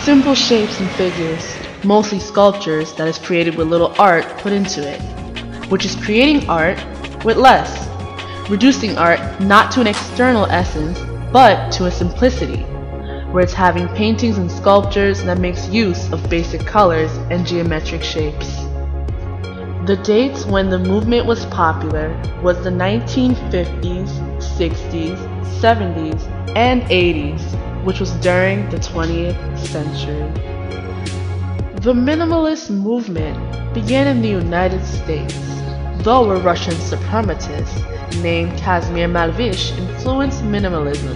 simple shapes and figures, mostly sculptures that is created with little art put into it, which is creating art with less, reducing art not to an external essence, but to a simplicity, where it's having paintings and sculptures that makes use of basic colors and geometric shapes. The dates when the movement was popular was the 1950s, 60s, 70s, and 80s, which was during the 20th century. The minimalist movement began in the United States, though a Russian suprematist named Kazimir Malevich influenced minimalism.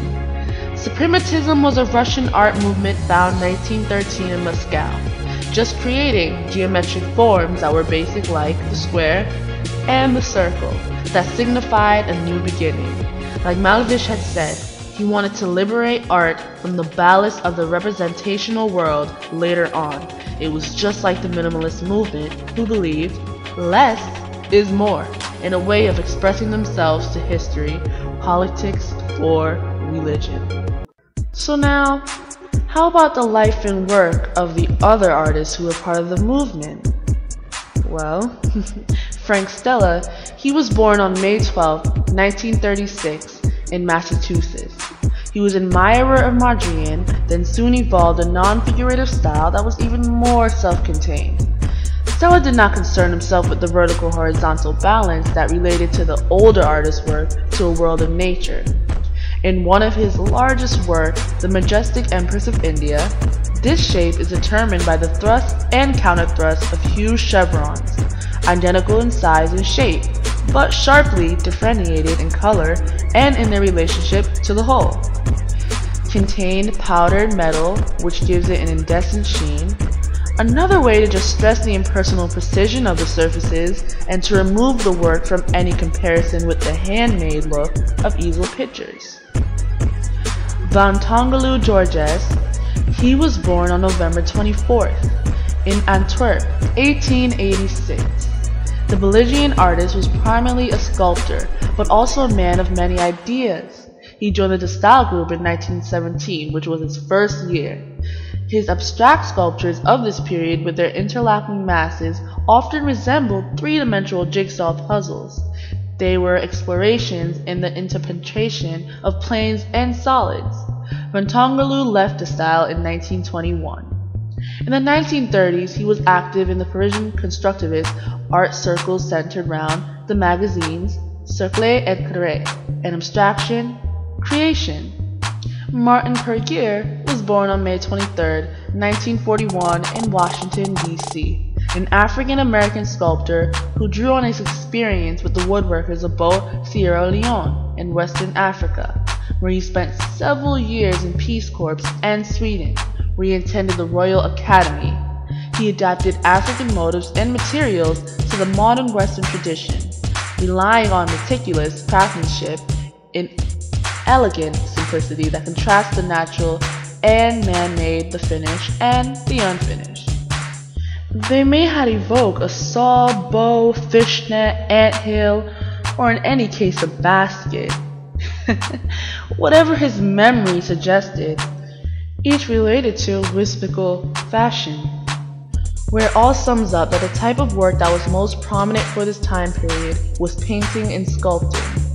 Suprematism was a Russian art movement found in 1913 in Moscow, just creating geometric forms that were basic like the square and the circle that signified a new beginning. Like Malevich had said, he wanted to liberate art from the ballast of the representational world later on. It was just like the minimalist movement, who believed less is more, in a way of expressing themselves to history, politics, or religion. So now, how about the life and work of the other artists who were part of the movement? Well, Frank Stella, he was born on May 12, 1936 in Massachusetts. He was an admirer of Mondrian, then soon evolved a non-figurative style that was even more self-contained. Stella did not concern himself with the vertical-horizontal balance that related to the older artist's work to a world of nature. In one of his largest works, The Majestic Empress of India, this shape is determined by the thrust and counter-thrust of huge chevrons, identical in size and shape, but sharply differentiated in color and in their relationship to the whole. Contained powdered metal, which gives it an incandescent sheen. Another way to just stress the impersonal precision of the surfaces and to remove the work from any comparison with the handmade look of easel pictures. Van Tongelu Georges, he was born on November 24th in Antwerp, 1886. The Belgian artist was primarily a sculptor, but also a man of many ideas. He joined the De Stijl group in 1917, which was his first year. His abstract sculptures of this period with their interlocking masses often resembled three-dimensional jigsaw puzzles. They were explorations in the interpenetration of planes and solids. Van Tongelu left De Stijl in 1921. In the 1930s, he was active in the Parisian constructivist art circles centered around the magazines Cercle et Carré and Abstraction, Creation. Martin Pergier was born on May 23, 1941 in Washington, D.C., an African-American sculptor who drew on his experience with the woodworkers of both Sierra Leone and Western Africa, where he spent several years in Peace Corps and Sweden, where he attended the Royal Academy. He adapted African motifs and materials to the modern Western tradition, relying on meticulous craftsmanship and elegant simplicity that contrasts the natural and man-made, the finished and the unfinished. They may have evoked a saw, bow, fishnet, anthill, or in any case a basket. Whatever his memory suggested, each related to a whimsical fashion, where it all sums up that the type of work that was most prominent for this time period was painting and sculpting.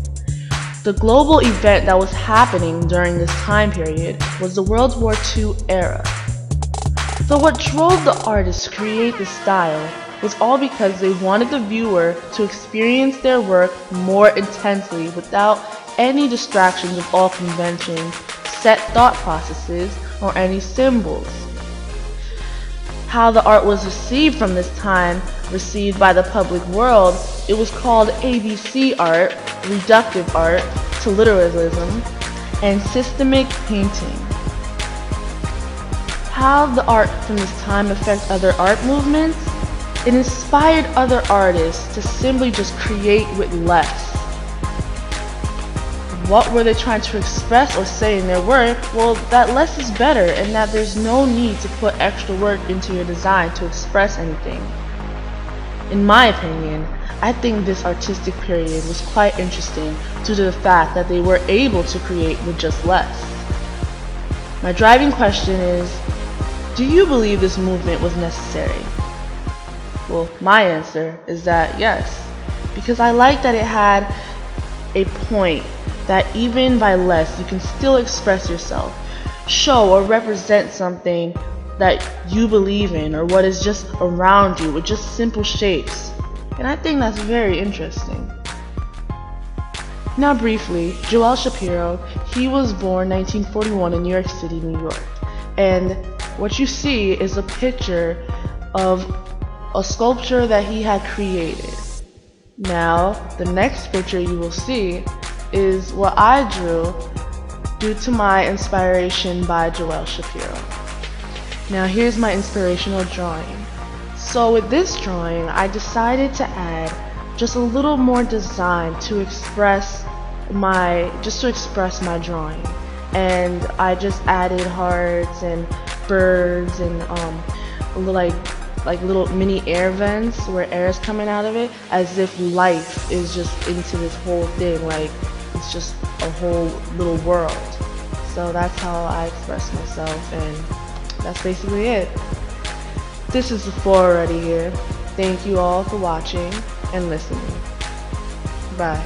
The global event that was happening during this time period was the World War II era. So what drove the artists to create this style was all because they wanted the viewer to experience their work more intensely without any distractions of all conventions, set thought processes, or any symbols. How the art was received from this time, received by the public world, it was called ABC art, reductive art, to literalism, and systemic painting. How the art from this time affect other art movements? It inspired other artists to simply just create with less. What were they trying to express or say in their work? Well, that less is better and that there's no need to put extra work into your design to express anything. In my opinion, I think this artistic period was quite interesting due to the fact that they were able to create with just less. My driving question is, Do you believe this movement was necessary? Well, my answer is that yes, because I like that it had a point that even by less you can still express yourself, show or represent something that you believe in or what is just around you with just simple shapes. And I think that's very interesting. Now briefly, Joel Shapiro, he was born 1941 in New York City, New York. And what you see is a picture of a sculpture that he had created. Now, the next picture you will see is what I drew due to my inspiration by Joel Shapiro. Now here's my inspirational drawing. So with this drawing, I decided to add just a little more design to express my drawing. And I just added hearts and birds and like little mini air vents where air is coming out of it, as if life is just into this whole thing, like it's just a whole little world. So that's how I express myself, and that's basically it. This is the 4 already here. Thank you all for watching and listening. Bye.